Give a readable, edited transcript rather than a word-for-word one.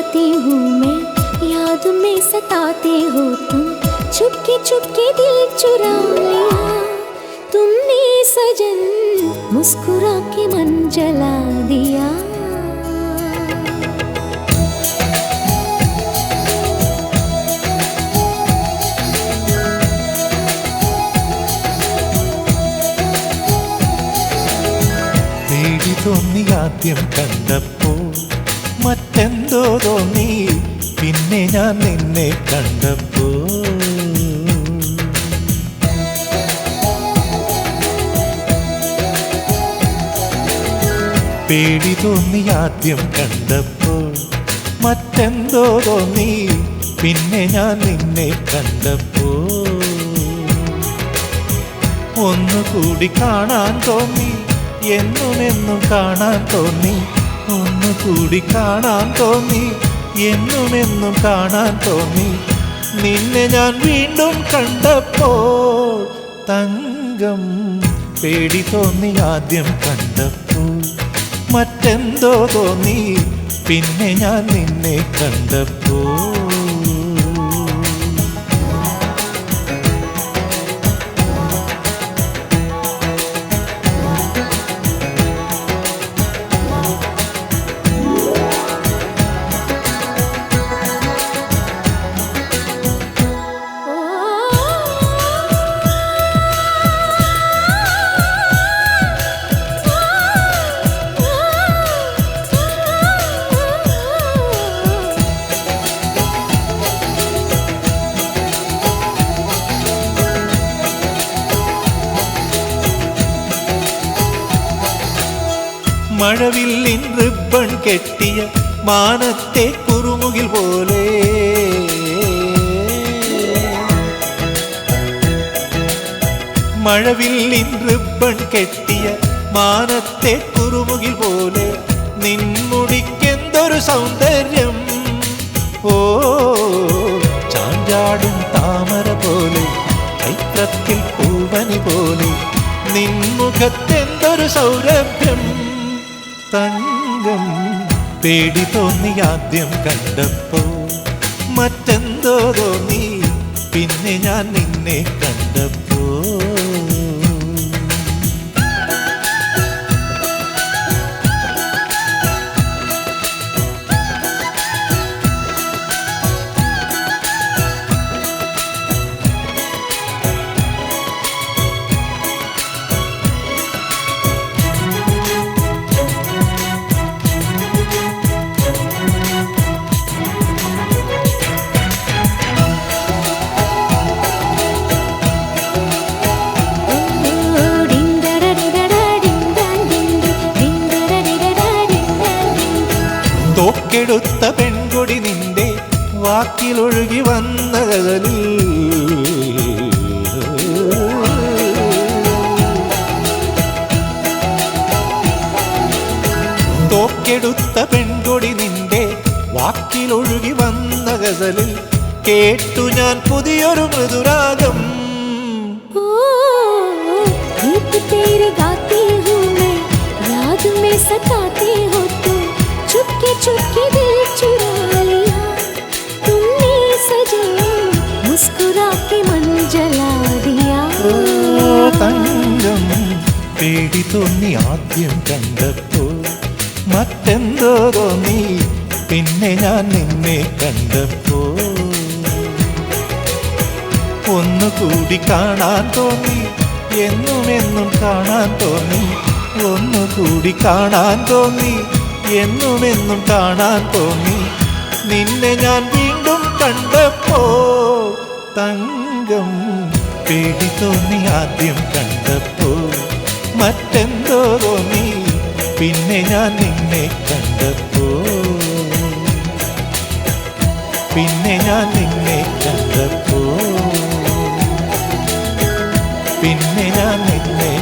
जाती हूँ मैं, याद में सताते हो तुम, चुपके दिल चुरा लिया तुमने सजन, मुस्कुरा के मन जला दिया। പേടി തോന്നി ആദ്യം കണ്ടപ്പോൾ, മറ്റെന്തോ തോന്നി പിന്നെ ഞാൻ നിന്നെ കണ്ടപ്പോൾ. പേടി തോന്നി ആദ്യം കണ്ടപ്പോൾ, മറ്റെന്തോ തോന്നി പിന്നെ ഞാൻ നിന്നെ കണ്ടപ്പോൾ. ഒന്നുകൂടി കാണാൻ തോന്നി, എന്നുമെന്നും കാണാൻ തോന്നി. ഒന്നുകൂടി കാണാൻ തോന്നി, എന്നുമെന്നും കാണാൻ തോന്നി. നിന്നെ ഞാൻ വീണ്ടും കണ്ടപ്പോൾ തങ്കം. പേടി തോന്നി ആദ്യം കണ്ടപ്പോൾ, മറ്റെന്തോ തോന്നി പിന്നെ ഞാൻ നിന്നെ കണ്ടപ്പോൾ. മഴവില്ലിൻ റിബൺ കെട്ടിയ മാനത്തെ കുറുമുകിൽ പോലെ, മഴവില്ലിൻ റിബൺ കെട്ടിയ മാനത്തെ കുറുമുകിൽ പോലെ, നിൻമുടിക്കെന്തൊരു സൗന്ദര്യം. ഓ ചാഞ്ചാടും താമര പോലെ, ചൈത്രത്തിൽ പൂവനി പോലെ, നിൻമുഖത്തെന്തൊരു സൗരഭ്യം തങ്കം. പേടി തോന്നി ആദ്യം കണ്ടപ്പോൾ, മറ്റെന്തോ തോന്നി പിന്നെ ഞാൻ നിന്നെ കണ്ടപ്പോൾ. തോക്കെടുത്ത പെൺകൊടി നിന്റെ വാക്കിലൊഴുകി വന്ന കടലിൽ, തോക്കെടുത്ത പെൺകൊടി നിന്റെ വാക്കിലൊഴുകി വന്ന ഗസലിൽ, കേട്ടു ഞാൻ പുതിയൊരു മൃദുരാഗം. चुपके दिल चुरा लिया तुमने सजन, मुस्कुरा के मन जला दिया. തങ്കം. പേടി തോന്നി ആദ്യം കണ്ടപ്പോൾ, മറ്റെന്തോ തോന്നി പിന്നെ ഞാൻ നിന്നെ കണ്ടപ്പോൾ. ഒന്നുകൂടി കാണാൻ തോന്നി, എന്നുമെന്നും കാണാൻ തോന്നി. ഒന്നുകൂടി കാണാൻ തോന്നി, എന്നുമെന്നും കാണാൻ തോന്നി. നിന്നെ ഞാൻ വീണ്ടും കണ്ടപ്പോൾ തങ്കം. പേടി തോന്നി ആദ്യം കണ്ടപ്പോൾ, മറ്റെന്തോ തോന്നി പിന്നെ ഞാൻ നിന്നെ കണ്ടപ്പോൾ. പിന്നെ ഞാൻ നിന്നെ കണ്ടപ്പോൾ, പിന്നെ ഞാൻ നിന്നെ